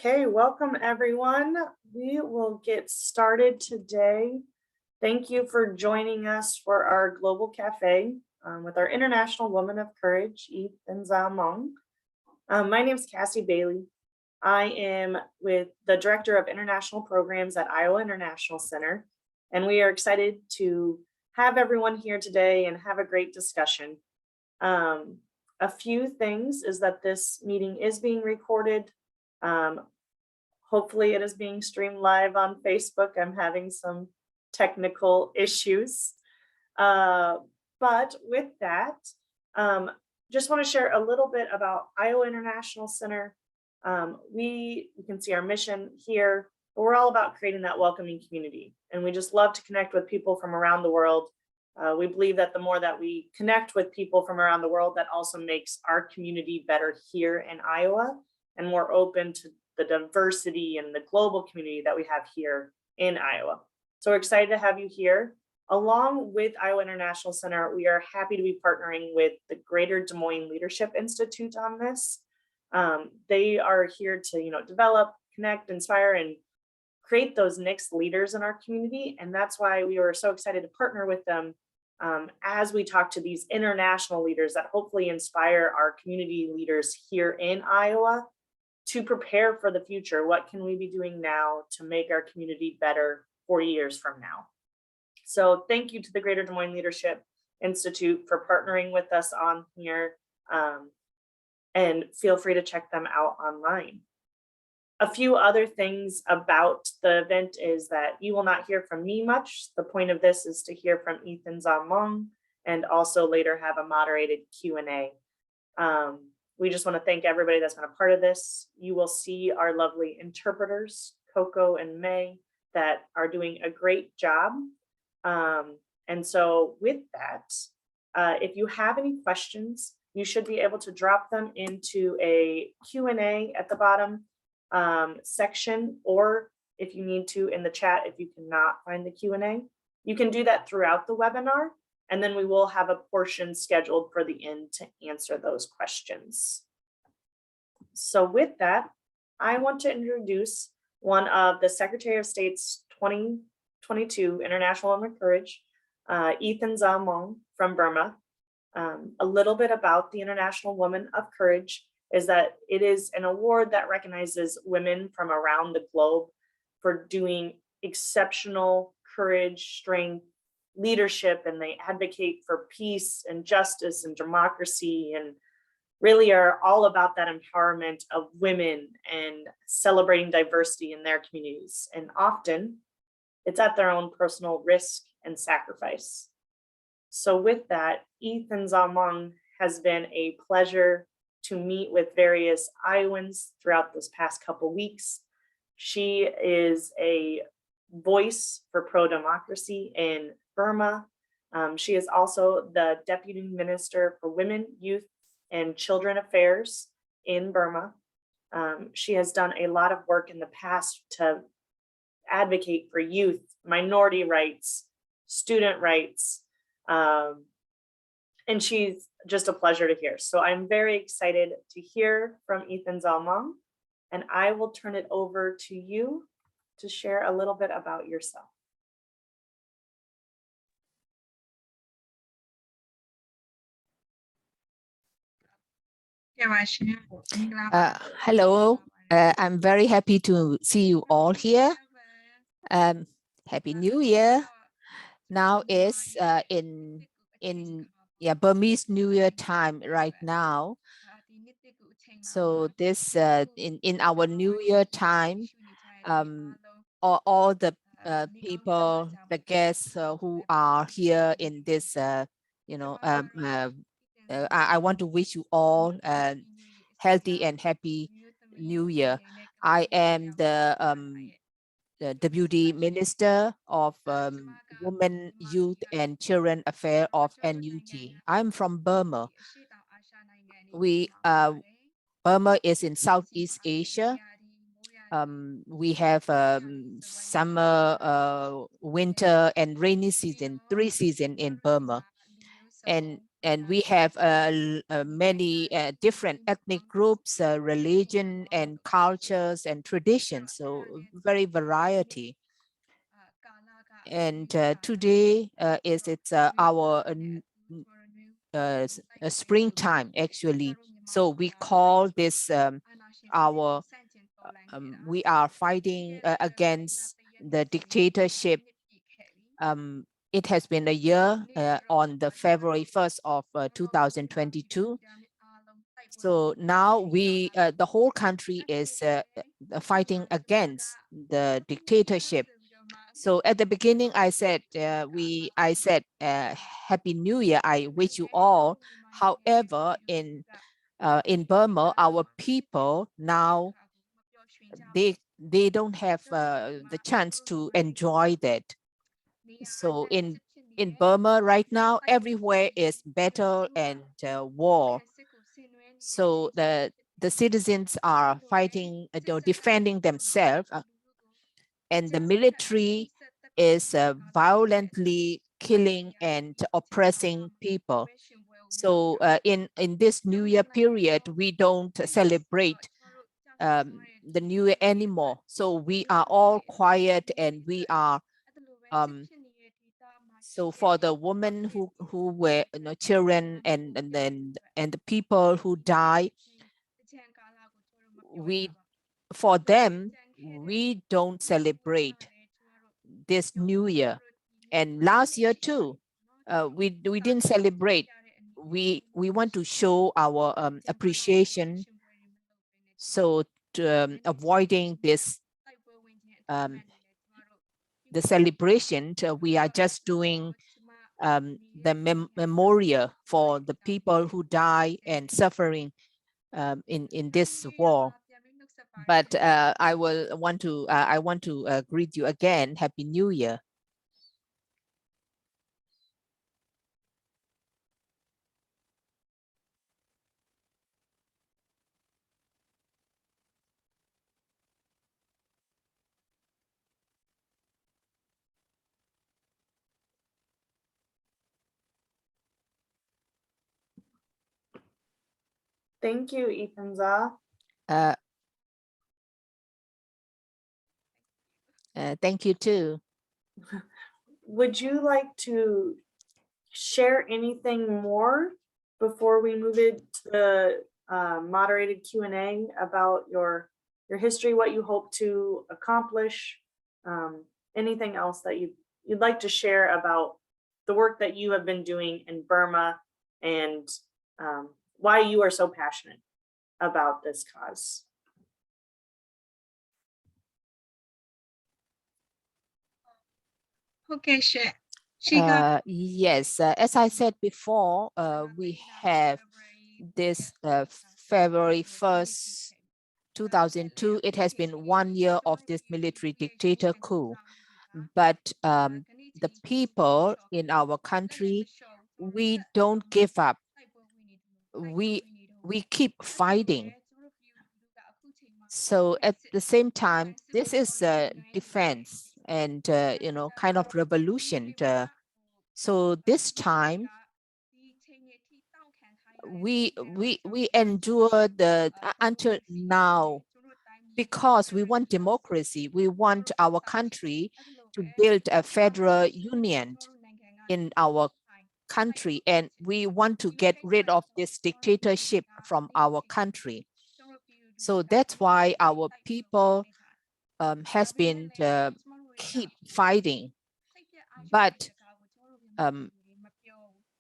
Okay, welcome everyone. We will get started today. Thank you for joining us for our Global Cafe with our International Woman of Courage, Thinzar Maung. My name is Cassie Bailey. I am with the Director of International Programs at Iowa International Center, and we are excited to have everyone here today and have a great discussion. A few things is that this meeting is being recorded. Hopefully it is being streamed live on Facebook. I'm having some technical issues. But with that, just want to share a little bit about Iowa International Center. You can see our mission here, but we're all about creating that welcoming community. And we just love to connect with people from around the world. We believe that the more that we connect with people from around the world, that also makes our community better here in Iowa and more open to the diversity and the global community that we have here in Iowa. So we're excited to have you here. Along with Iowa International Center, we are happy to be partnering with the Greater Des Moines Leadership Institute on this. They are here to, develop, connect, inspire, and create those next leaders in our community. And that's why we were so excited to partner with them as we talk to these international leaders that hopefully inspire our community leaders here in Iowa to prepare for the future. What can we be doing now to make our community better 40 years from now? So thank you to the Greater Des Moines Leadership Institute for partnering with us on here, and feel free to check them out online. A few other things about the event is that you will not hear from me much. The point of this is to hear from Thinzar Maung and also later have a moderated Q&A. We just want to thank everybody that's been a part of this. You will see our lovely interpreters, Coco and May, that are doing a great job. And so with that, if you have any questions, you should be able to drop them into a Q&A at the bottom section, or if you need to in the chat, if you cannot find the Q&A, you can do that throughout the webinar. And then we will have a portion scheduled for the end to answer those questions. So with that, I want to introduce one of the Secretary of State's 2022 International Women of Courage, Thinzar Maung from Burma. A little bit about the International Woman of Courage is that it is an award that recognizes women from around the globe for doing exceptional courage, strength, leadership, and they advocate for peace and justice and democracy, and really are all about that empowerment of women and celebrating diversity in their communities. And often it's at their own personal risk and sacrifice. So with that, Thinzar Maung has been a pleasure to meet with various Iowans throughout this past couple weeks. She is a voice for pro-democracy in Burma. She is also the Deputy Minister for Women, Youth, and Children Affairs in Burma. She has done a lot of work in the past to advocate for youth, minority rights, student rights, and she's just a pleasure to hear. So I'm very excited to hear from Thinzar Maung, and I will turn it over to you to share a little bit about yourself. Hello, I'm very happy to see you all here. Happy New Year. Now is in Burmese New Year time right now. So this in our New Year time, all the people, the guests who are here in this, I want to wish you all healthy and happy New Year. I am the Deputy Minister of Women, Youth, and Children Affairs of NUG. I'm from Burma. Burma is in Southeast Asia. We have summer, winter, and rainy season, 3 seasons in Burma. And and we have many different ethnic groups, religion and cultures and traditions, so very variety. And today it's our springtime actually. So we call this we are fighting against the dictatorship. It has been a year on the February 1st of 2022. So now the whole country is fighting against the dictatorship. So at the beginning, I said, Happy New Year. I wish you all. However, in Burma, our people now, they don't have the chance to enjoy that. So in Burma right now, everywhere is battle and war. So the citizens are fighting, defending themselves, and the military is violently killing and oppressing people. So in this New Year period, we don't celebrate the New Year anymore. So we are all quiet, and we are so for the women who were children and the people who die, for them we don't celebrate this New Year. And last year too, we didn't celebrate. We want to show our appreciation. So to, avoiding this the celebration, we are just doing the memorial for the people who die and suffering in this war. But I want to greet you again. Happy New Year. Thank you, Thinzar. Thank you too. Would you like to share anything more before we move it to the moderated Q&A about your history, what you hope to accomplish, anything else that you'd like to share about the work that you have been doing in Burma, and why you are so passionate about this cause? Okay, sure. Yes, as I said before, we have this February 1st, 2002. It has been 1 year of this military dictator coup. But the people in our country, we don't give up. We keep fighting. So at the same time, this is a defense and kind of revolution. So this time, we endure until now, because we want democracy. We want our country to build a federal union in our country, and we want to get rid of this dictatorship from our country. So that's why our people has been keep fighting. But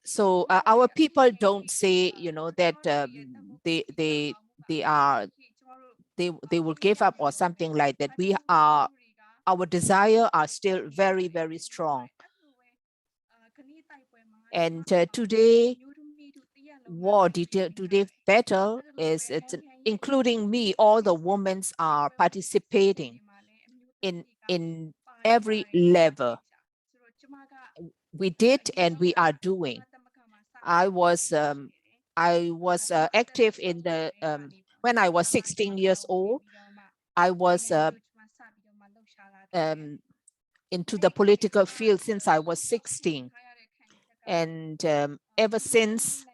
so our people don't say, that they will give up or something like that. Our desire are still very, very strong. And today battle is, including me, all the women are participating in every level. We did and we are doing. I was active in the when I was 16 years old. I was into the political field since I was 16. And ever since,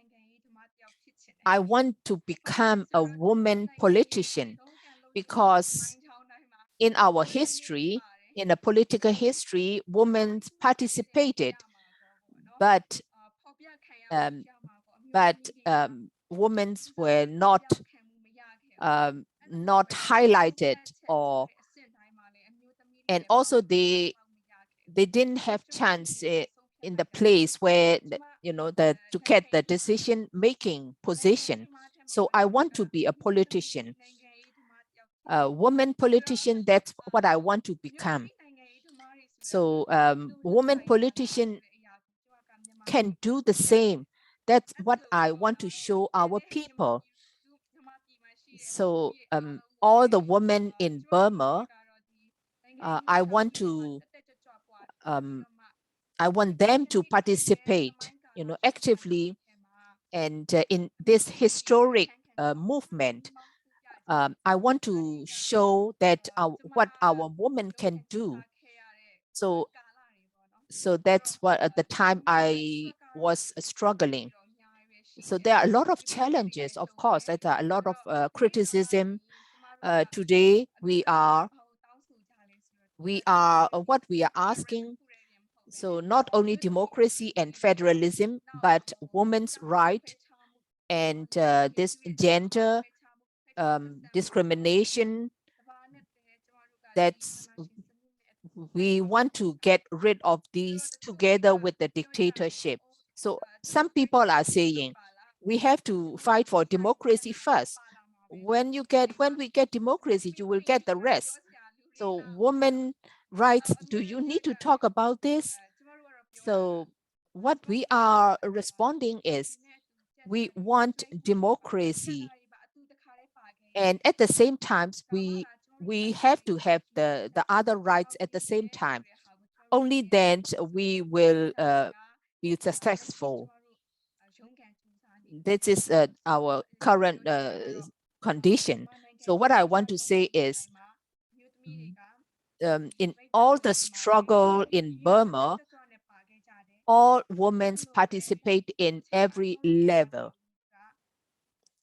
I want to become a woman politician, because in our history, in the political history, women participated, but women were not highlighted, and also they didn't have chance in the place where to get the decision making position. So I want to be a politician, a woman politician. That's what I want to become. So woman politician can do the same. That's what I want to show our people. So all the women in Burma, I want them to participate, actively, and in this historic movement. I want to show that what our women can do. So that's what at the time I was struggling. So there are a lot of challenges, of course. There are a lot of criticism. Today we are what we are asking. So not only democracy and federalism, but women's right and this gender discrimination. That's we want to get rid of these together with the dictatorship. So some people are saying we have to fight for democracy first. When we get democracy, you will get the rest. So women rights, do you need to talk about this? So what we are responding is we want democracy, and at the same time we have to have the other rights at the same time. Only then we will be successful. This is our current condition. So what I want to say is, in all the struggle in Burma, all women participate in every level.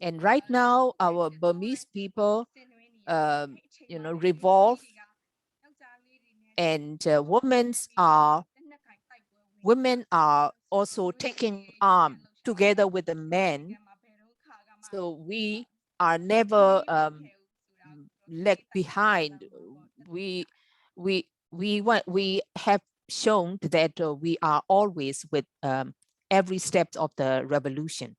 And right now, our Burmese people, revolve, and women are also taking arm together with the men. So we are never left behind. We have shown that we are always with every step of the revolution.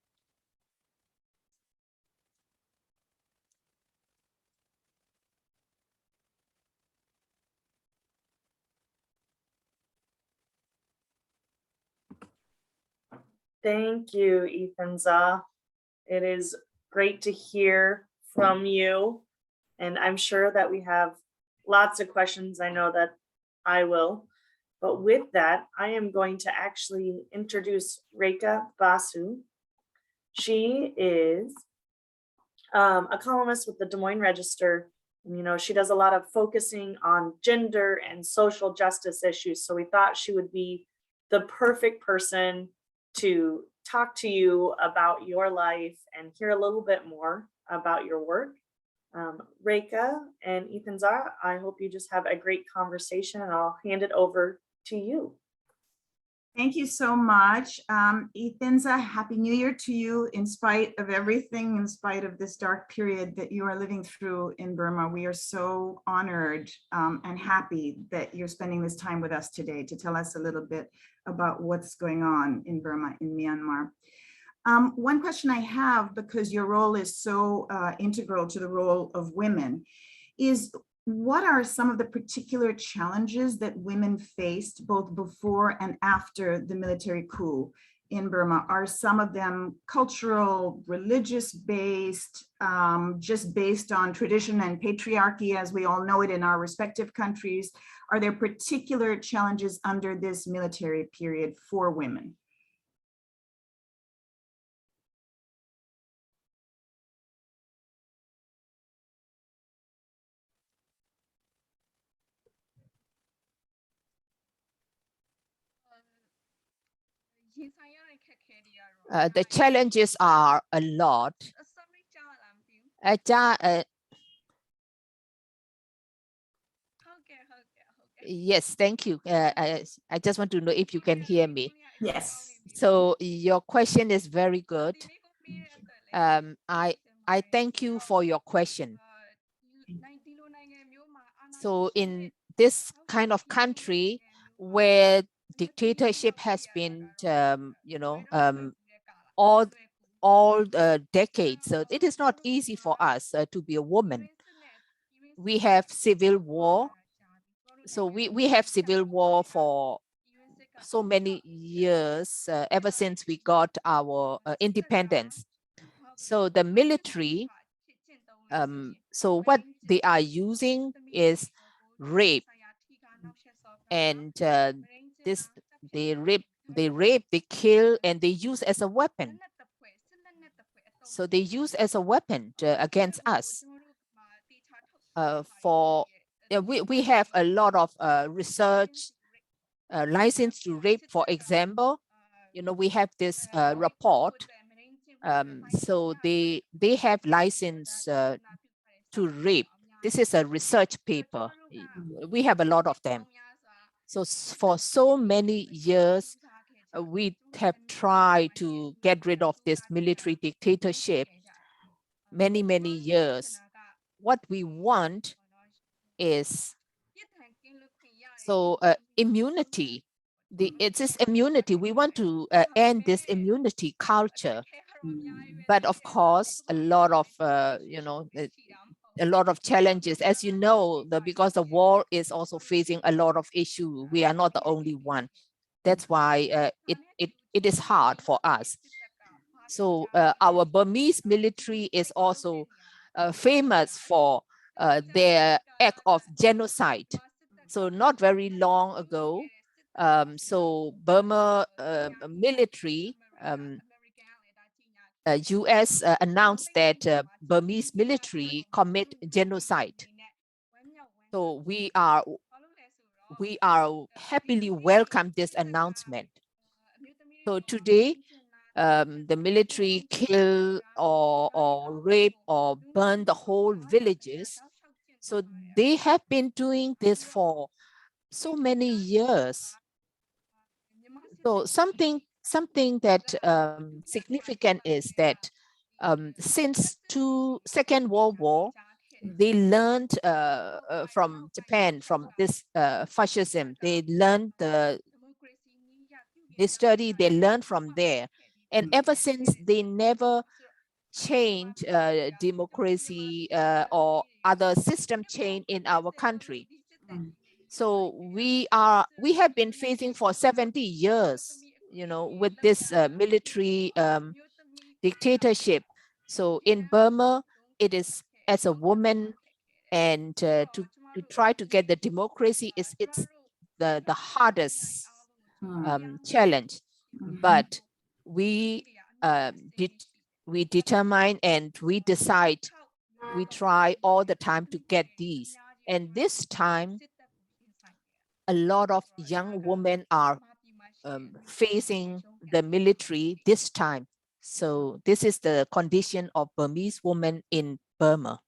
Thank you, Thinzar. It is great to hear from you. And I'm sure that we have lots of questions. I know that I will. But with that, I am going to actually introduce Rekha Basu. She is a columnist with the Des Moines Register. And, she does a lot of focusing on gender and social justice issues. So we thought she would be the perfect person to talk to you about your life and hear a little bit more about your work. Rekha and Thinzar, I hope you just have a great conversation, and I'll hand it over to you. Thank you so much. Thinzar, Happy New Year to you, in spite of everything, in spite of this dark period that you are living through in Burma. We are so honored and happy that you're spending this time with us today to tell us a little bit about what's going on in Burma, in Myanmar. One question I have, because your role is so integral to the role of women, is what are some of the particular challenges that women faced both before and after the military coup in Burma? Are some of them cultural, religious-based, just based on tradition and patriarchy as we all know it in our respective countries? Are there particular challenges under this military period for women? The challenges are a lot. Yes, thank you. I just want to know if you can hear me. Yes. So your question is very good. I thank you for your question. So in this kind of country where dictatorship has been, all decades, so it is not easy for us to be a woman. We have civil war. So we have civil war for so many years, ever since we got our independence. So the military, so what they are using is rape, and they rape, they kill, and they use as a weapon. So they use as a weapon against us. We have a lot of research license to rape, for example. We have this report. So they have license to rape. This is a research paper. We have a lot of them. So for so many years, we have tried to get rid of this military dictatorship. Many years. What we want is immunity. It's this immunity. We want to end this immunity culture. But of course, a lot of a lot of challenges, as you know, because the war is also facing a lot of issues. We are not the only one. That's why it is hard for us. So our Burmese military is also famous for their act of genocide. So not very long ago, so Burma military, US announced that Burmese military commit genocide. So we are happily welcome this announcement. So today, the military kill or rape or burn the whole villages. So they have been doing this for so many years. So something that significant is that since Second World War, they learned from Japan, from this fascism. They learned they learned from there. And ever since, they never changed democracy or other system change in our country. So we have been facing for 70 years, with this military dictatorship. So in Burma, it is as a woman, and to try to get the democracy it's the hardest challenge. But we determine and we decide, we try all the time to get these. And this time, a lot of young women are facing the military this time. So this is the condition of Burmese women in Burma.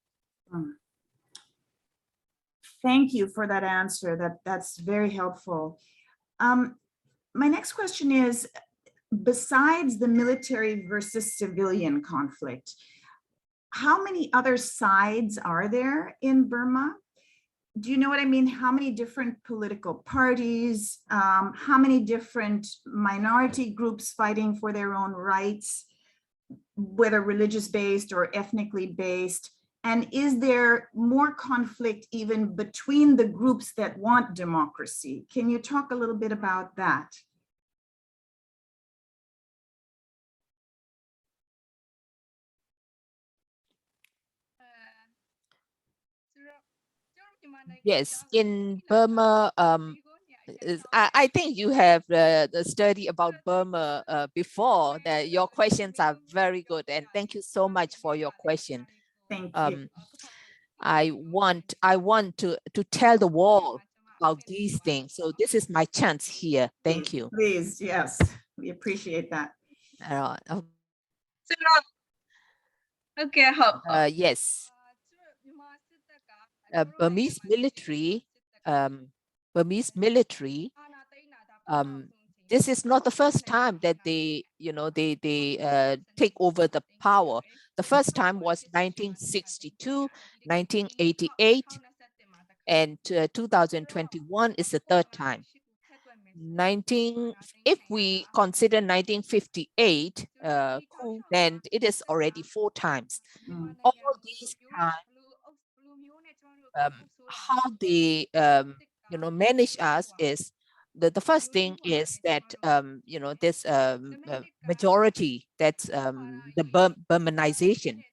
Thank you for that answer. That's very helpful. My next question is, besides the military versus civilian conflict, how many other sides are there in Burma? Do you know what I mean? How many different political parties, how many different minority groups fighting for their own rights, whether religious-based or ethnically based? And is there more conflict even between the groups that want democracy? Can you talk a little bit about that? Yes, in Burma, I think you have the study about Burma before. That your questions are very good, and thank you so much for your question. Thank you. I want to tell the world about these things. So this is my chance here. Thank you. Please, yes. We appreciate that. Okay, Yes. Burmese military, this is not the first time that they, they take over the power. The first time was 1962, 1988, and 2021 is the third time. If we consider 1958 coup, then it is already 4 times. All these times, how they manage us is the first thing is that this majority, that's the Burmanization,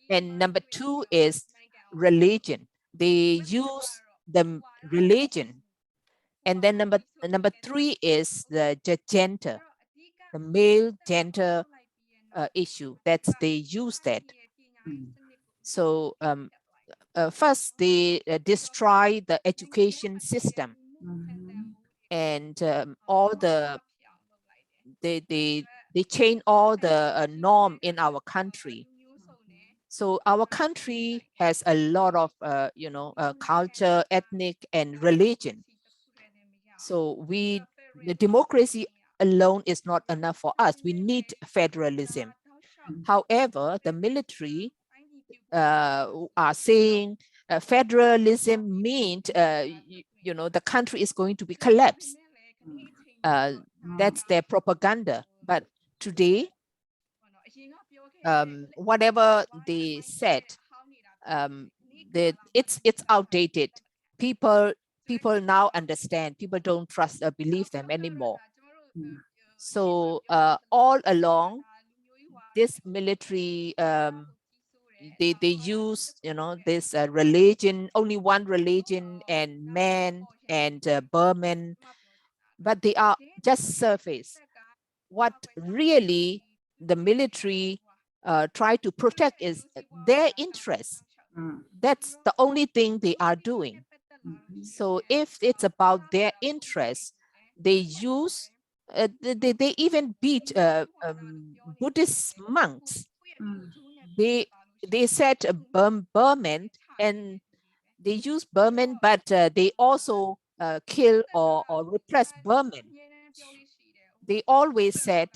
and number 2 is religion. They use the religion, and then number 3 is the gender, the male gender issue. That's they use that. So first they destroy the education system, and all the they change all the norm in our country. So our country has a lot of culture, ethnic, and religion. So the democracy alone is not enough for us. We need federalism. However, the military are saying federalism means the country is going to be collapsed. That's their propaganda. But today, whatever they said, it's outdated. People now understand. People don't trust or believe them anymore. So all along, this military, they use this religion, only one religion, and man and Burman, but they are just surface. What really the military try to protect is their interests. That's the only thing they are doing. So if it's about their interests, they use they even beat Buddhist monks. They said Burman, and they use Burman, but they also kill or repress Burman. They always said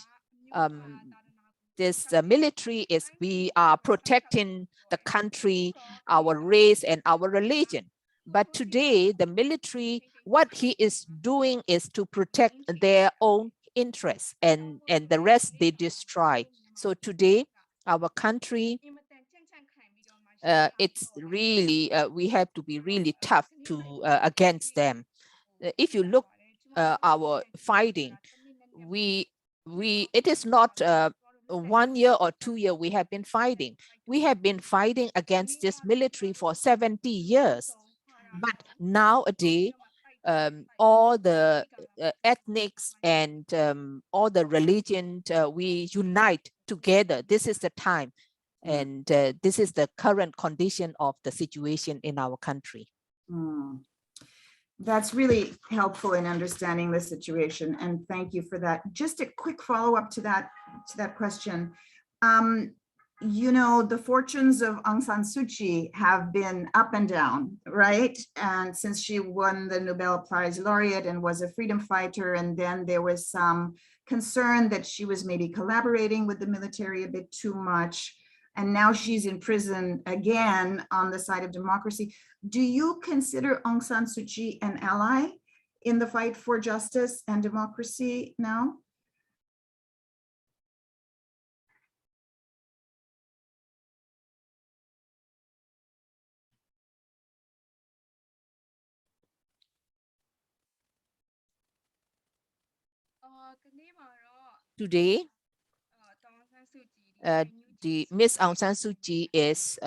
this military is, we are protecting the country, our race, and our religion. But today, the military, what he is doing is to protect their own interests, and the rest they destroy. So today, our country, it's really, we have to be really tough to against them. If you look our fighting, it is not 1 year or 2 years we have been fighting. We have been fighting against this military for 70 years. But nowadays, all the ethnics and all the religions, we unite together. This is the time. And this is the current condition of the situation in our country. That's really helpful in understanding the situation, and thank you for that. Just a quick follow-up to that question. The fortunes of Aung San Suu Kyi have been up and down, right? And since she won the Nobel Prize laureate and was a freedom fighter, and then there was some concern that she was maybe collaborating with the military a bit too much. And now she's in prison again on the side of democracy. Do you consider Aung San Suu Kyi an ally in the fight for justice and democracy now? Today, the Miss Aung San Suu Kyi is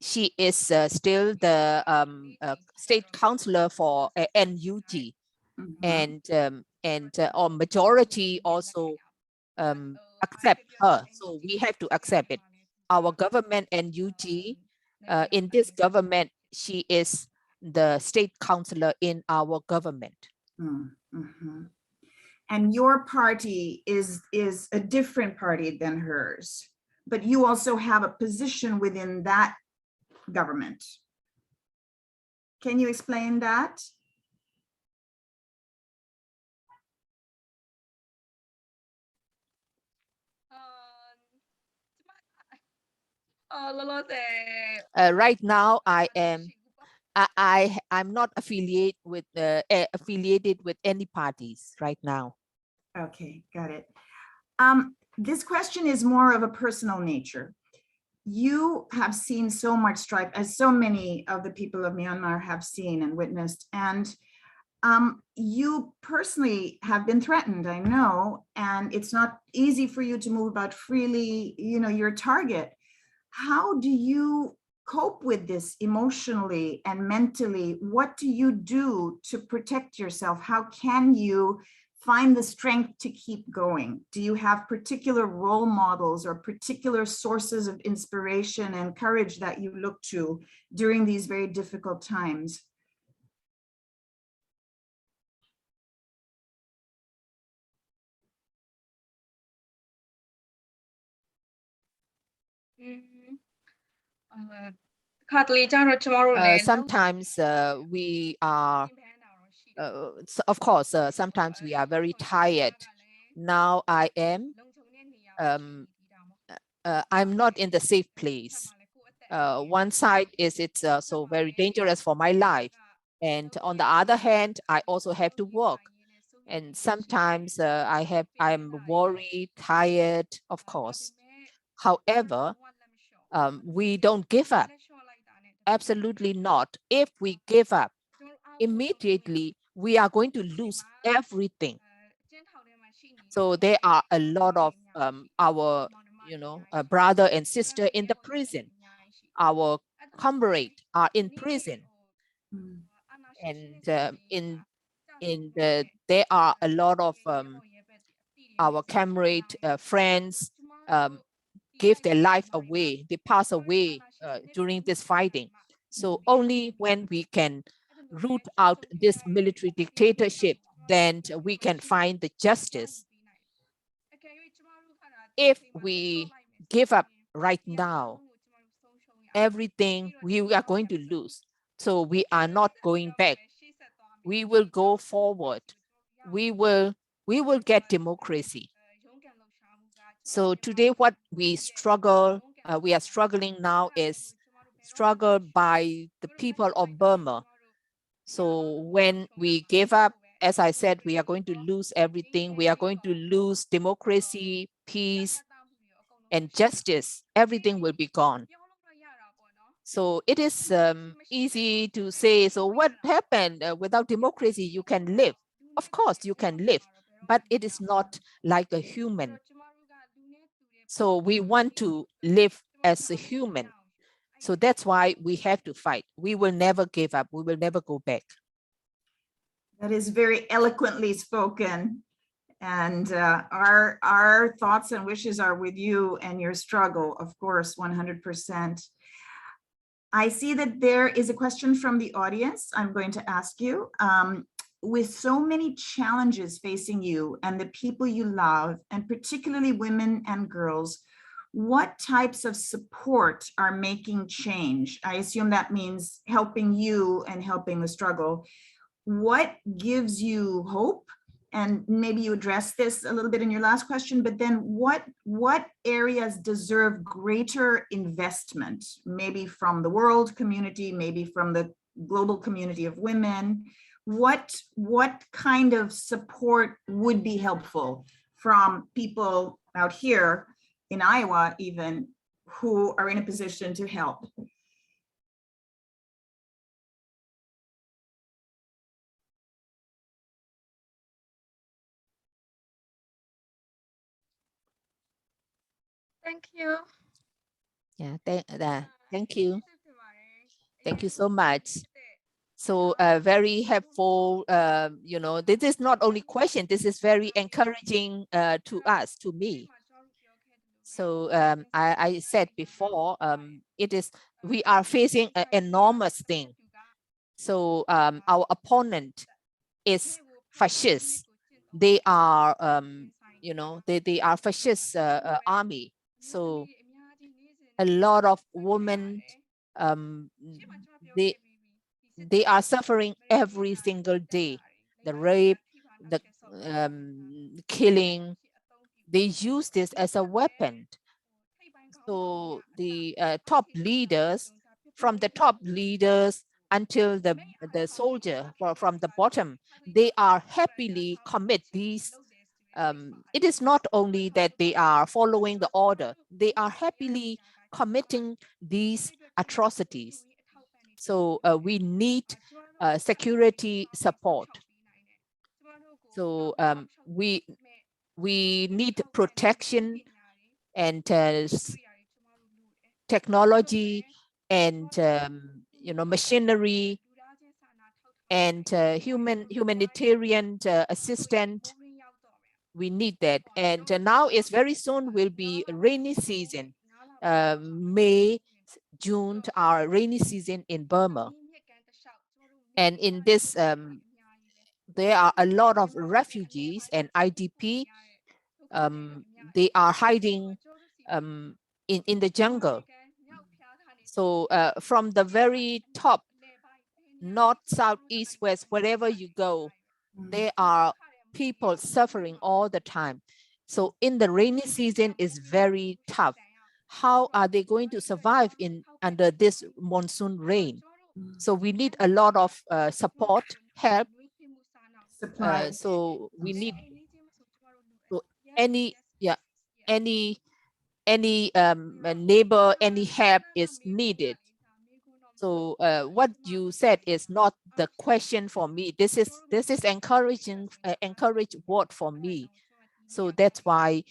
she is still the state councillor for NUG, and our majority also accept her. So we have to accept it. Our government NUG, in this government, she is the state councillor in our government. and your party is a different party than hers, but you also have a position within that government. Can you explain that? Right now, I'm not affiliated with any parties right now. Okay, got it. This question is more of a personal nature. You have seen so much strife, as so many of the people of Myanmar have seen and witnessed, and you personally have been threatened, I know, and it's not easy for you to move about freely, you know, your target. How do you cope with this emotionally and mentally? What do you do to protect yourself? How can you find the strength to keep going? Do you have particular role models or particular sources of inspiration and courage that you look to during these very difficult times? Sometimes we are, of course, sometimes we are very tired. Now I am, I'm not in the safe place. One side is it's so very dangerous for my life. And on the other hand, I also have to work. And sometimes I'm worried, tired, of course. However, we don't give up. Absolutely not. If we give up, immediately we are going to lose everything. So there are a lot of our, brother and sister in the prison. Our comrades are in prison, and there are a lot of our comrade friends give their life away. They pass away during this fighting. So only when we can root out this military dictatorship, then we can find the justice. If we give up right now, everything we are going to lose. So we are not going back. We will go forward. We will get democracy. So today, what we are struggling now is struggled by the people of Burma. So when we give up, as I said, we are going to lose everything. We are going to lose democracy, peace, and justice. Everything will be gone. So it is easy to say, so what happened? Without democracy, you can live. Of course, you can live, but it is not like a human. So we want to live as a human. So that's why we have to fight. We will never give up. We will never go back. That is very eloquently spoken. And our thoughts and wishes are with you and your struggle, of course, 100%. I see that there is a question from the audience. I'm going to ask you, with so many challenges facing you and the people you love, and particularly women and girls, what types of support are making change? I assume that means helping you and helping the struggle. What gives you hope? And maybe you addressed this a little bit in your last question, but then what areas deserve greater investment, maybe from the world community, maybe from the global community of women? What kind of support would be helpful from people out here in Iowa, even, who are in a position to help? Thank you. Yeah, thank you. Thank you so much. So very helpful, this is not only question, this is very encouraging to us, to me. So I said before, we are facing an enormous thing. So our opponent is fascist. they are, they are fascist army. So a lot of women, they are suffering every single day. The rape, the killing, they use this as a weapon. So the top leaders, from the top leaders until the soldier from the bottom, they are happily commit these. It is not only that they are following the order, they are happily committing these atrocities. So we need security support. So we need protection and technology and machinery and humanitarian assistance. We need that. And now it's very soon will be a rainy season. May, June are rainy season in Burma. And in this, there are a lot of refugees and IDP. They are hiding in the jungle. So from the very top, north, south, east, west, wherever you go, there are people suffering all the time. So in the rainy season is very tough. How are they going to survive under this monsoon rain? So we need a lot of support, help. So we need any neighbor, any help is needed. So what you said is not the question for me. This is encouraging, encourage word for me. So that's why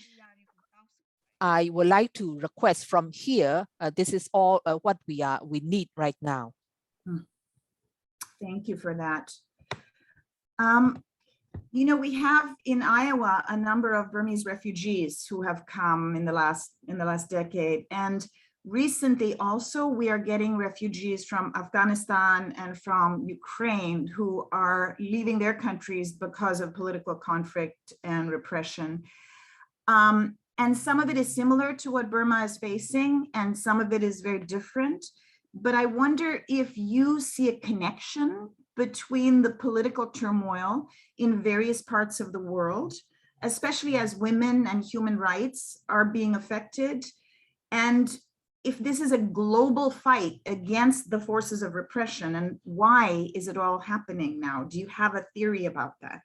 I would like to request from here. This is all what we need right now. Thank you for that. We have in Iowa a number of Burmese refugees who have come in the last decade, and recently also we are getting refugees from Afghanistan and from Ukraine who are leaving their countries because of political conflict and repression. And some of it is similar to what Burma is facing, and some of it is very different. But I wonder if you see a connection between the political turmoil in various parts of the world, especially as women and human rights are being affected, and if this is a global fight against the forces of repression, and why is it all happening now? Do you have a theory about that?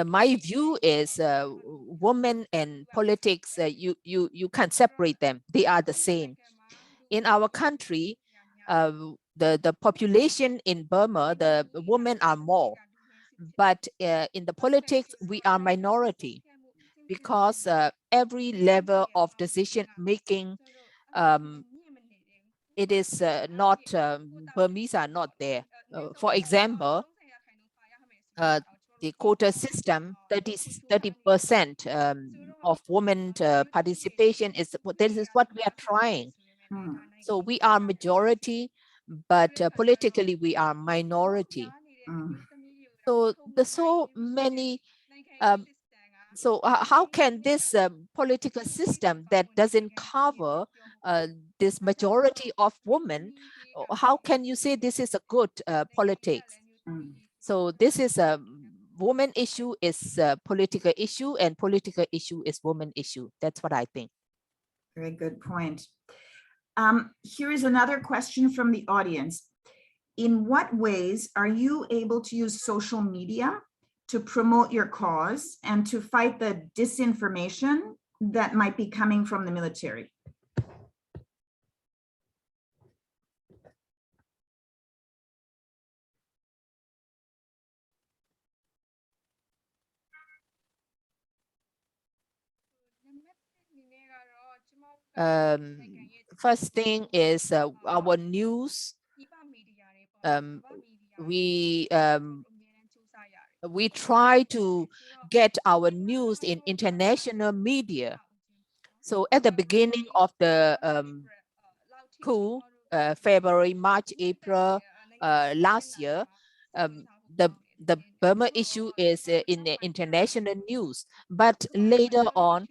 My view is women and politics, you can't separate them. They are the same. In our country, the population in Burma, the women are more. But in the politics, we are minority because every level of decision making, it is not, Burmese are not there. For example, the quota system, 30% of women participation is, this is what we are trying. So we are majority, but politically we are minority. So there's so many, so how can this political system that doesn't cover this majority of women, how can you say this is a good politics? So this is a woman issue is a political issue, and political issue is woman issue. That's what I think. Very good point. Here is another question from the audience. In what ways are you able to use social media to promote your cause and to fight the disinformation that might be coming from the military? First thing is our news. We we try to get our news in international media. So at the beginning of the coup, February, March, April last year, the Burma issue is in the international news. But later on,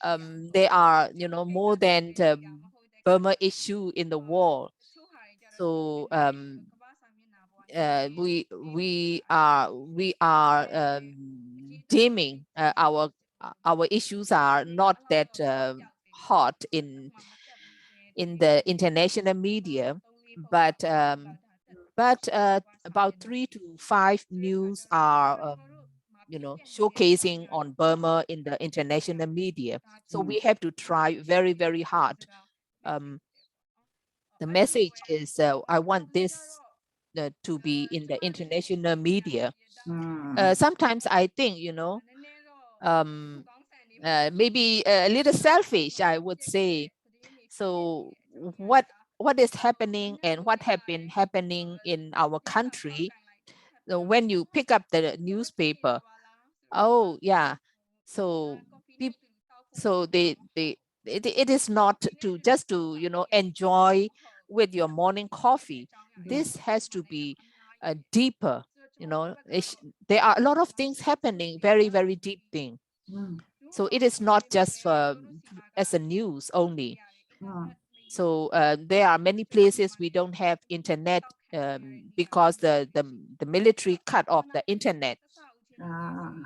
there are, more than the Burma issue in the world. So we are deeming our issues are not that hot in the international media, but about 3 to 5 news are showcasing on Burma in the international media. So we have to try very, very hard. The message is I want this to be in the international media. Sometimes I think, maybe a little selfish, I would say. So what is happening and what have been happening in our country, when you pick up the newspaper, oh yeah, so it is not to just to enjoy with your morning coffee. This has to be deeper. There are a lot of things happening, very, very deep thing. So it is not just as a news only. So there are many places we don't have internet because the military cut off the internet.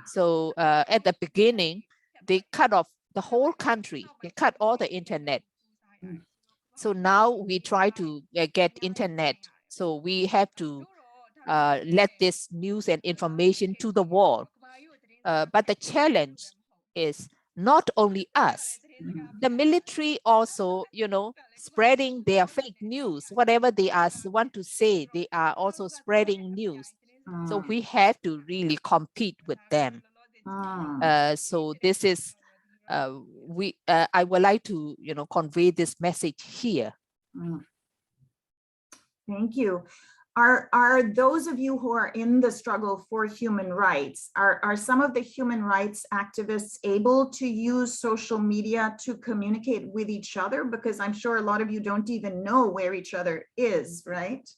So at the beginning, they cut off the whole country. They cut all the internet. So now we try to get internet. So we have to let this news and information to the world. But the challenge is not only us. The military also, spreading their fake news. Whatever they want to say, they are also spreading news. So we have to really compete with them. So this is I would like to convey this message here. Thank you. Are those of you who are in the struggle for human rights, are some of the human rights activists able to use social media to communicate with each other? Because I'm sure a lot of you don't even know where each other is, right?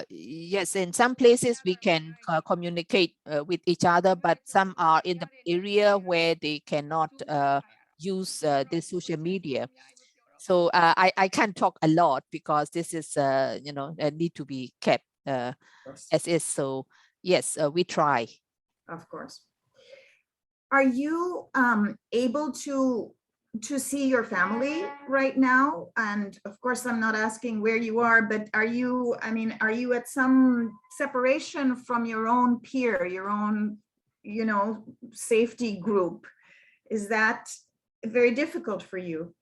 Yes, in some places we can communicate with each other, but some are in the area where they cannot use the social media. So I can't talk a lot because this is, need to be kept as is. So yes, we try. Of course. Are you able to see your family right now? And of course, I'm not asking where you are, but are you at some separation from your own peer, your own, safety group? Is that very difficult for you?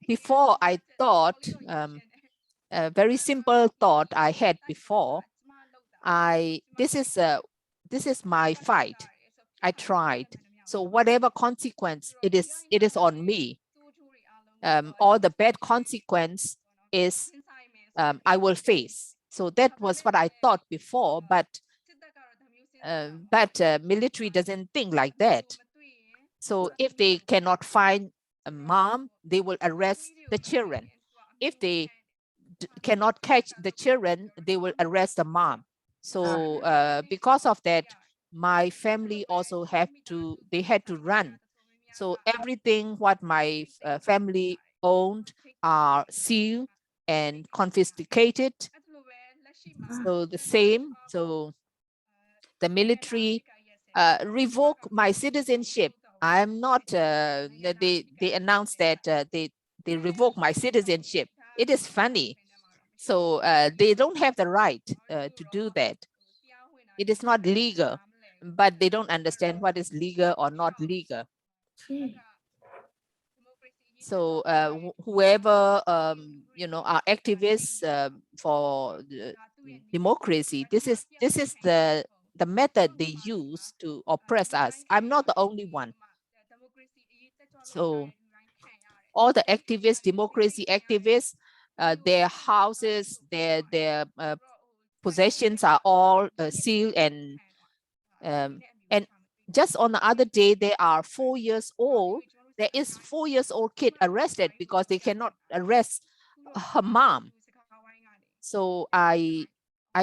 Before I thought, a very simple thought I had before, this is my fight. I tried. So whatever consequence it is on me. All the bad consequence is I will face. So that was what I thought before, but military doesn't think like that. So if they cannot find a mom, they will arrest the children. If they cannot catch the children, they will arrest the mom. So because of that, my family also had to run. So everything what my family owned are sealed and confiscated. So the same. So the military revoke my citizenship. I'm not. They announced that they revoke my citizenship. It is funny. So they don't have the right to do that. It is not legal, but they don't understand what is legal or not legal. So whoever you know are activists for the democracy, this is the method they use to oppress us. I'm not the only one. So all the activists, democracy activists, their houses, their possessions are all sealed, and just on the other day, they are 4 years old. There is 4 years old kid arrested because they cannot arrest her mom. So I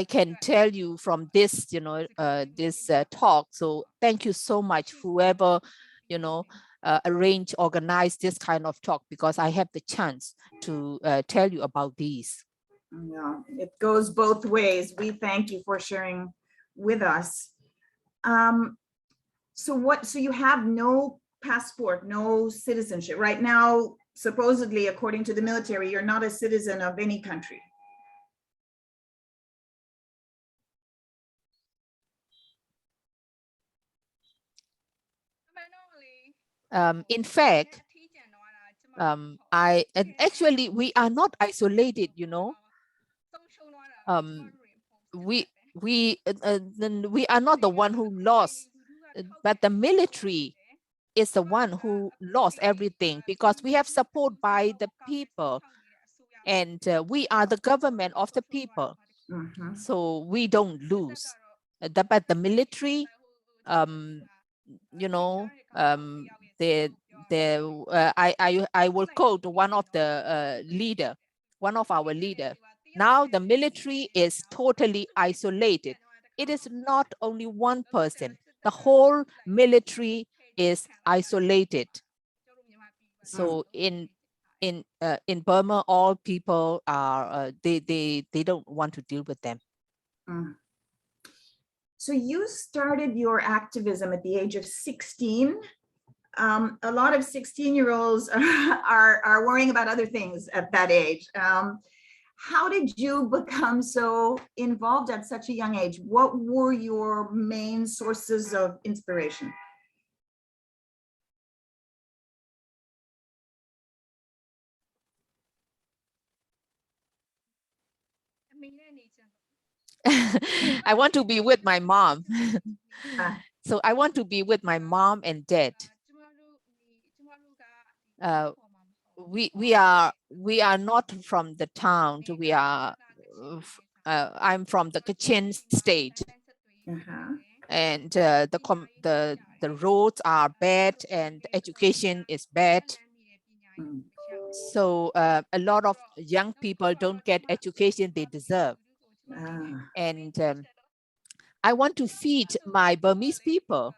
can tell you from this, you know, this talk. So thank you so much, whoever, you know, organize this kind of talk, because I have the chance to tell you about these. Yeah, it goes both ways. We thank you for sharing with us. So you have no passport, no citizenship right now. Supposedly, according to the military, you're not a citizen of any country. In fact, actually we are not isolated, you know. We are not the one who lost, but the military is the one who lost everything, because we have support by the people, and we are the government of the people. So we don't lose. But the military, you know, I will quote one of the one of our leader. Now the military is totally isolated. It is not only one person. The whole military is isolated. So in Burma, all people are they don't want to deal with them. So you started your activism at the age of 16. A lot of 16-year-olds are worrying about other things at that age. How did you become so involved at such a young age? What were your main sources of inspiration? I want to be with my mom. So I want to be with my mom and dad. We are not from the town. We are. I'm from the Kachin state, and the roads are bad, and education is bad. So a lot of young people don't get education they deserve. And I want to feed my Burmese people.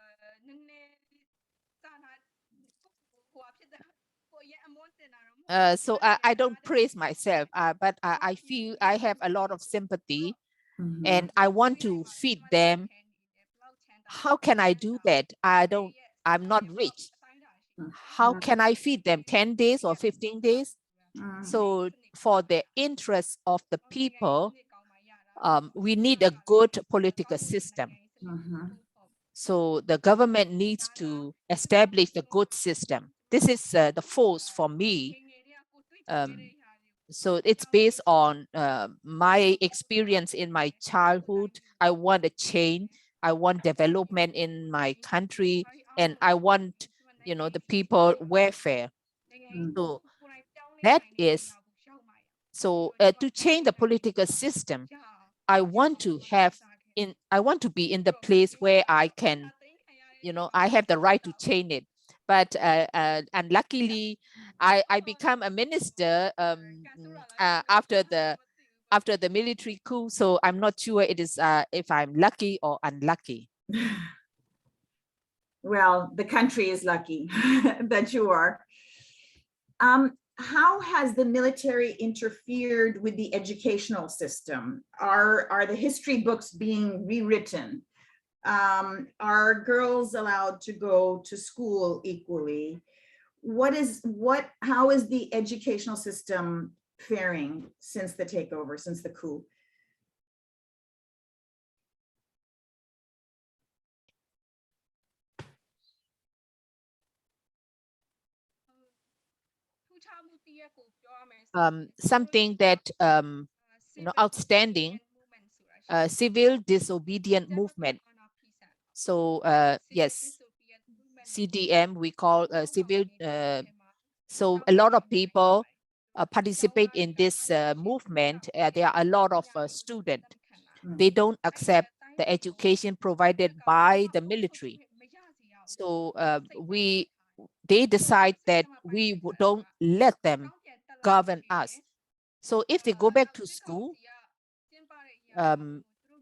So I don't praise myself, but I feel I have a lot of sympathy, and I want to feed them. How can I do that? I'm not rich. How can I feed them 10 days or 15 days? So for the interest of the people, we need a good political system. So the government needs to establish a good system. This is the force for me. So it's based on my experience in my childhood. I want a change. I want development in my country, and I want, you know, the people welfare. So that is, so to change the political system, I want to be in the place where I can, you know, I have the right to change it. But unluckily, I become a minister after the military coup. So I'm not sure it is if I'm lucky or unlucky. Well, the country is lucky that you are. How has the military interfered with the educational system? Are the history books being rewritten? Are girls allowed to go to school equally? How is the educational system faring since the takeover, since the coup? something that outstanding, civil disobedient movement. So yes, CDM we call civil. So a lot of people participate in this movement. There are a lot of students. They don't accept the education provided by the military. So they decide that we don't let them govern us. So if they go back to school,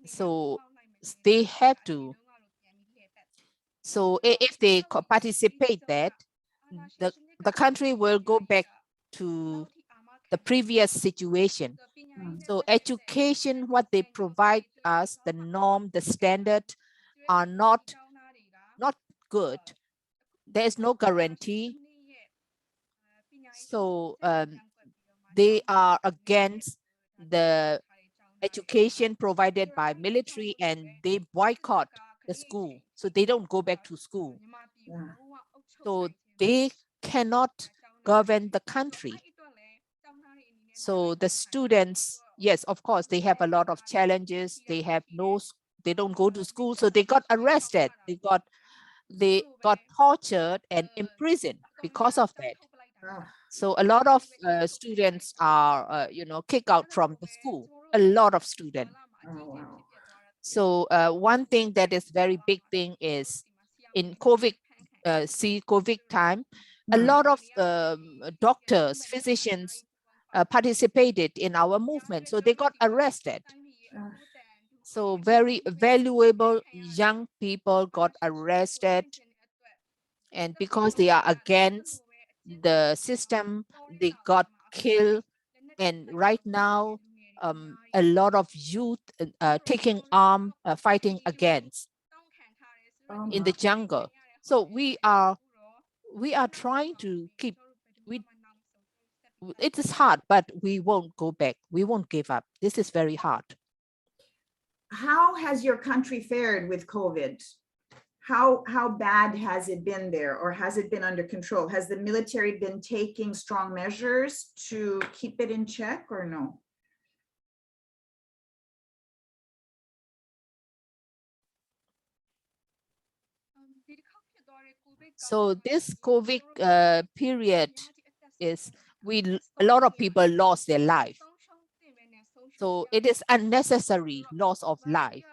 so they have to. So if they participate that, the country will go back to the previous situation. So education, what they provide us, the norm, the standard are not good. There is no guarantee. So they are against the education provided by military and they boycott the school. So they don't go back to school. Yeah. So they cannot govern the country. So the students, yes, of course, they have a lot of challenges. They don't go to school. So they got arrested. They got tortured and imprisoned because of that. So a lot of students are, kicked out from the school. A lot of students. Oh, wow. So one thing that is very big thing is in COVID time, a lot of doctors, physicians participated in our movement. So they got arrested. So very valuable young people got arrested. And because they are against the system, they got killed. And right now, a lot of youth taking arm, fighting against in the jungle. So we are trying to keep, it is hard, but we won't go back. We won't give up. This is very hard. How has your country fared with COVID? How bad has it been there, or has it been under control? Has the military been taking strong measures to keep it in check, or no? So this COVID period is a lot of people lost their life. So it is unnecessary loss of life.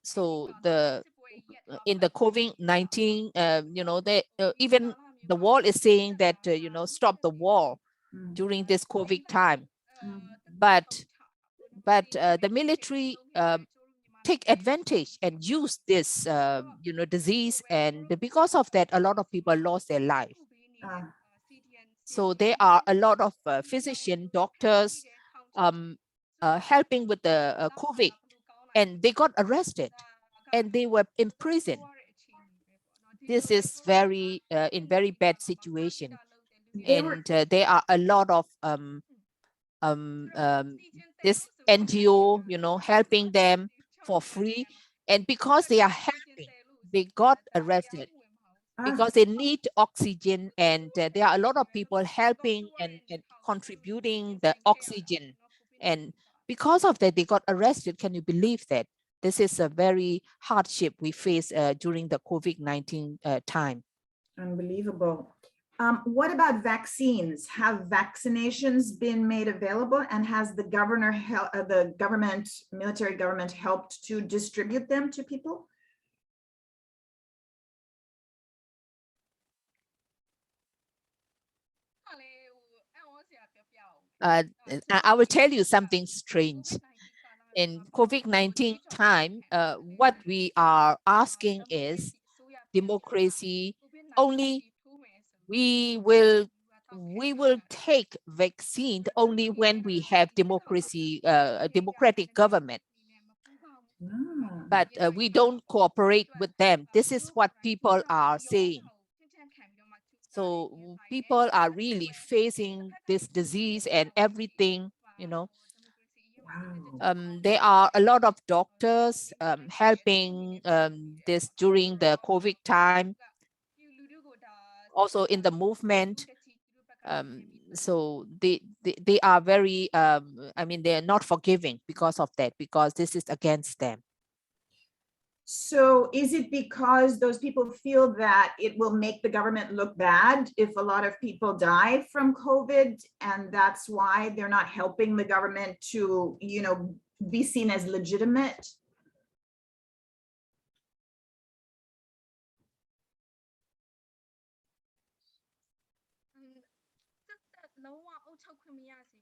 So in the COVID-19, even the world is saying that stop the war during this COVID time. But the military take advantage and use this disease, and because of that, a lot of people lost their life. So there are a lot of physician doctors helping with the COVID, and they got arrested and they were imprisoned. This is very in very bad situation. And there are a lot of this NGO, helping them for free. And because they are helping, they got arrested because they need oxygen. And there are a lot of people helping and contributing the oxygen. And because of that, they got arrested. Can you believe that? This is a very hardship we face during the COVID-19 time. Unbelievable. What about vaccines? Have vaccinations been made available, and has the military government helped to distribute them to people? I will tell you something strange. In COVID-19 time, what we are asking is democracy. Only we will take vaccine only when we have democracy, a democratic government. But we don't cooperate with them. This is what people are saying. So people are really facing this disease and everything, There are a lot of doctors helping this during the COVID time. Also in the movement, So they are very, I mean, they're not forgiving because of that, because this is against them. So is it because those people feel that it will make the government look bad if a lot of people die from COVID, and that's why they're not helping the government to, you know, be seen as legitimate?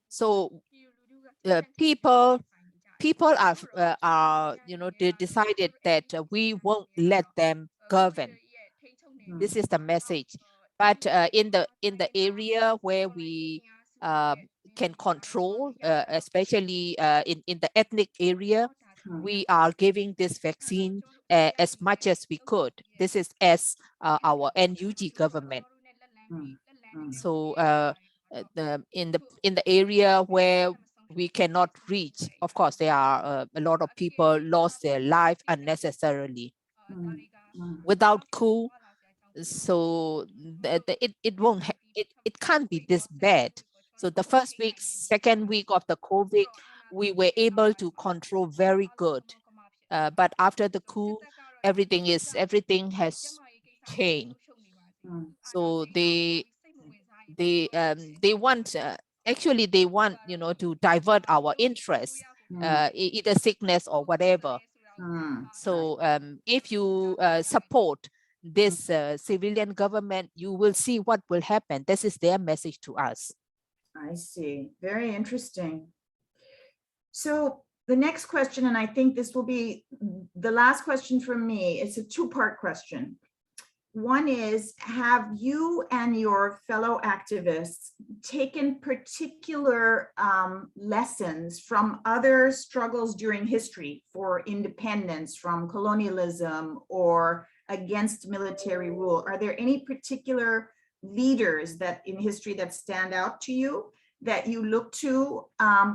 So people are, you know, they decided that we won't let them govern. This is the message. But in the area where we can control, especially in the ethnic area, we are giving this vaccine as much as we could. This is as our NUG government. So in the area where we cannot reach, of course, there are a lot of people lost their life unnecessarily without coup. So it can't be this bad. So the first week, second week of the COVID, we were able to control very good. But after the coup, everything has changed. So they want, actually they want, you know, to divert our interest, either sickness or whatever. So if you support this civilian government, you will see what will happen. This is their message to us. I see. Very interesting. So the next question, and I think this will be the last question from me, it's a two-part question. One is, have you and your fellow activists taken particular lessons from other struggles during history for independence, from colonialism or against military rule? Are there any particular leaders that in history that stand out to you, that you look to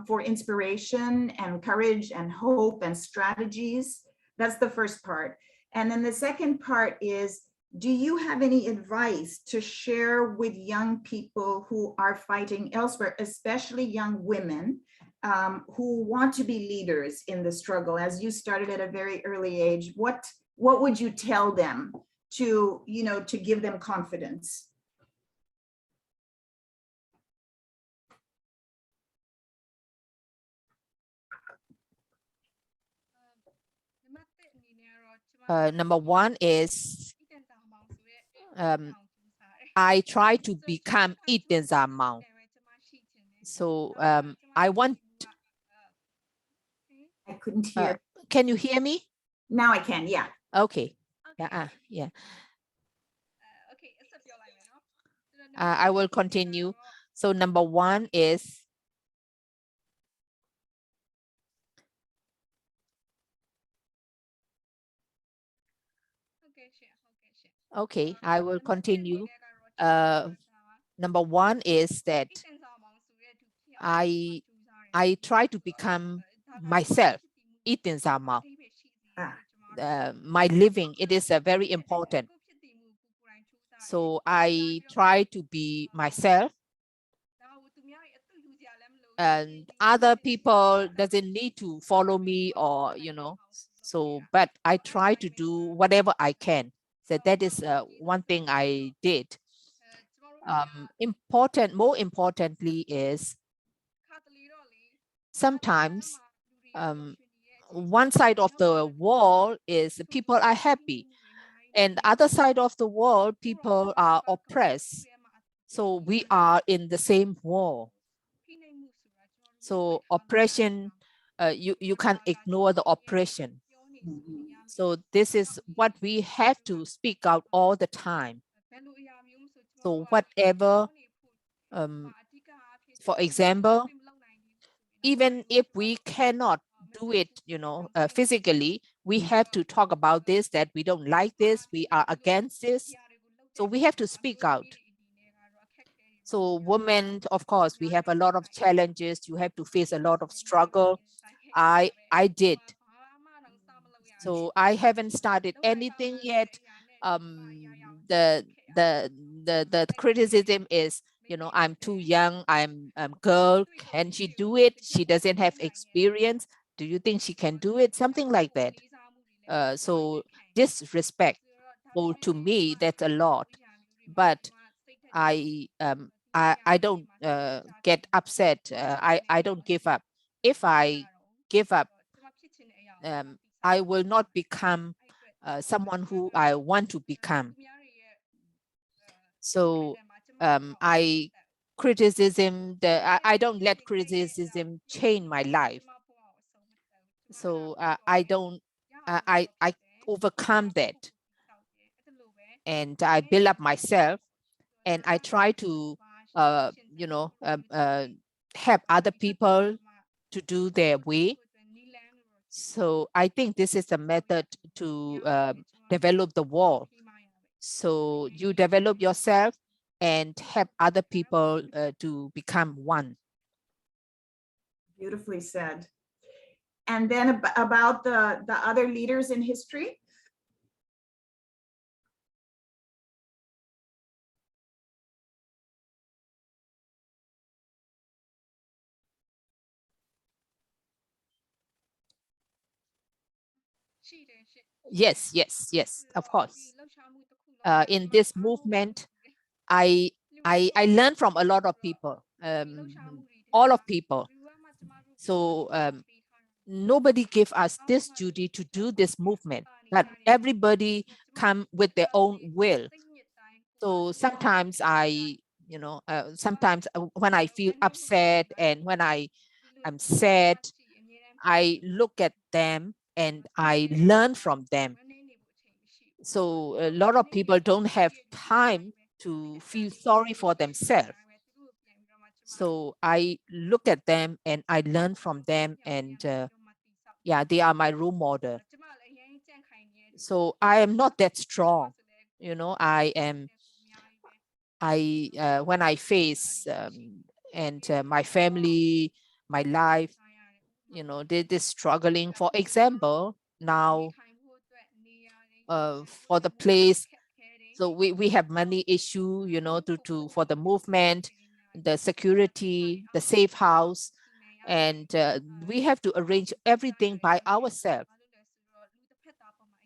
for inspiration and courage and hope and strategies? That's the first part. And then the second part is, do you have any advice to share with young people who are fighting elsewhere, especially young women who want to be leaders in the struggle? As you started at a very early age, what would you tell them to, you know, to give them confidence? Number one is, I try to become Thinzar Maung. So I want. I couldn't hear. Can you hear me? Now I can, yeah. Okay. Yeah. I will continue. So number one is, okay, I will continue. Number one is that I try to become myself, Thinzar Maung. My living, it is very important. So I try to be myself, and other people doesn't need to follow me, or, you know, so, but I try to do whatever I can. So that is one thing I did. More importantly is, sometimes one side of the wall is people are happy, and the other side of the wall, people are oppressed. So we are in the same wall. So oppression, you can't ignore the oppression. So this is what we have to speak out all the time. So whatever, for example, even if we cannot do it, you know, physically, we have to talk about this, that we don't like this, we are against this. So we have to speak out. So women, of course, we have a lot of challenges. You have to face a lot of struggle. I did. So I haven't started anything yet. The criticism is you know, I'm too young, I'm a girl, can she do it? She doesn't have experience. Do you think she can do it? Something like that. So disrespectful to me, that's a lot. But I don't get upset. I don't give up. If I give up, I will not become someone who I want to become. So I don't let criticism change my life. So I overcome that, and I build up myself, and I try to help other people to do their way. So I think this is a method to develop the wall. So you develop yourself and help other people to become one. Beautifully said. And then about the other leaders in history. Yes, of course. In this movement, I learned from a lot of people, all of people. So nobody gave us this duty to do this movement, but everybody come with their own will. So sometimes sometimes when I feel upset and when I'm sad, I look at them and I learn from them. So a lot of people don't have time to feel sorry for themselves. So I look at them and I learn from them, and yeah, they are my role model. So I am not that strong, you know. When I face my family, my life, you know, they're struggling. For example, now for the place, so we have money issue, you know, for the movement, the security, the safe house, and we have to arrange everything by ourselves.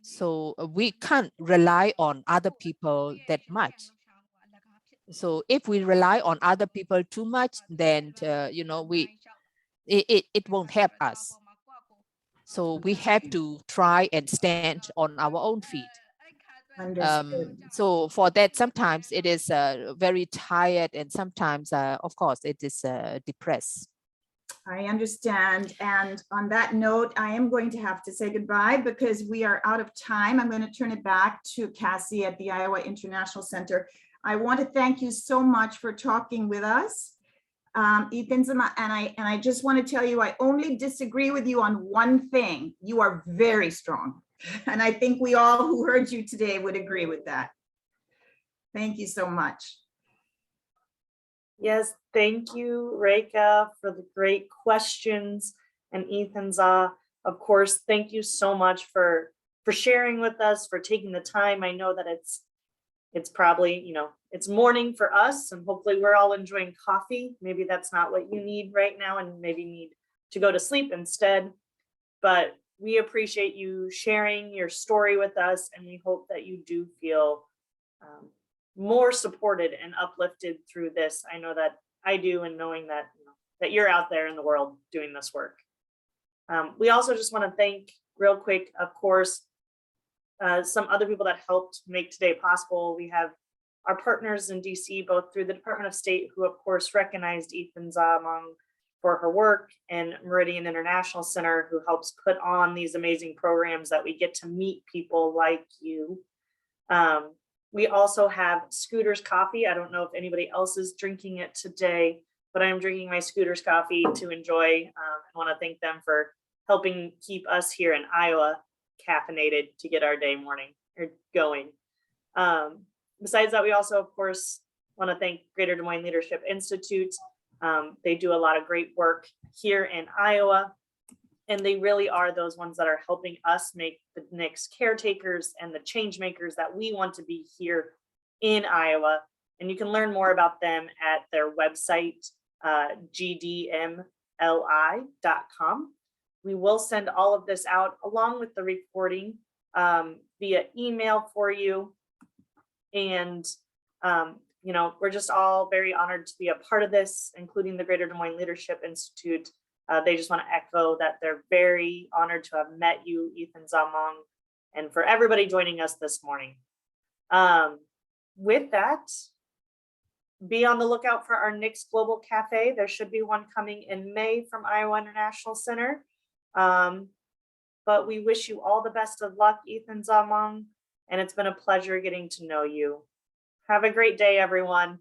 So we can't rely on other people that much. So if we rely on other people too much, then you know, it won't help us. So we have to try and stand on our own feet. So for that, sometimes it is very tired, and sometimes, of course, it is depressed. I understand. And on that note, I am going to have to say goodbye because we are out of time. I'm going to turn it back to Cassie at the Iowa International Center. I want to thank you so much for talking with us. Thinzar, and I just want to tell you, I only disagree with you on one thing. You are very strong. And I think we all who heard you today would agree with that. Thank you so much. Yes, thank you, Rekha, for the great questions, and Thinzar, of course, thank you so much for sharing with us, for taking the time. I know that it's probably, you know, it's morning for us, and hopefully we're all enjoying coffee. Maybe that's not what you need right now, and maybe need to go to sleep instead. But we appreciate you sharing your story with us, and we hope that you do feel more supported and uplifted through this. I know that I do, and knowing that, you know, that you're out there in the world doing this work. We also just want to thank real quick, of course, some other people that helped make today possible. We have our partners in DC, both through the Department of State, who of course recognized Thinzar Maung for her work, and Meridian International Center, who helps put on these amazing programs that we get to meet people like you. We also have Scooter's Coffee. I don't know if anybody else is drinking it today, but I'm drinking my Scooter's Coffee to enjoy. I want to thank them for helping keep us here in Iowa caffeinated to get our day going. Besides that, we also, of course, want to thank Greater Des Moines Leadership Institute. They do a lot of great work here in Iowa, and they really are those ones that are helping us make the next caretakers and the change makers that we want to be here in Iowa. And you can learn more about them at their website, gdmli.com. We will send all of this out along with the recording via email for you. And, you know, we're just all very honored to be a part of this, including the Greater Des Moines Leadership Institute. They just want to echo that they're very honored to have met you, Thinzar Maung, and for everybody joining us this morning. With that, be on the lookout for our next Global Cafe. There should be one coming in May from Iowa International Center. But we wish you all the best of luck, Thinzar Maung, and it's been a pleasure getting to know you. Have a great day, everyone.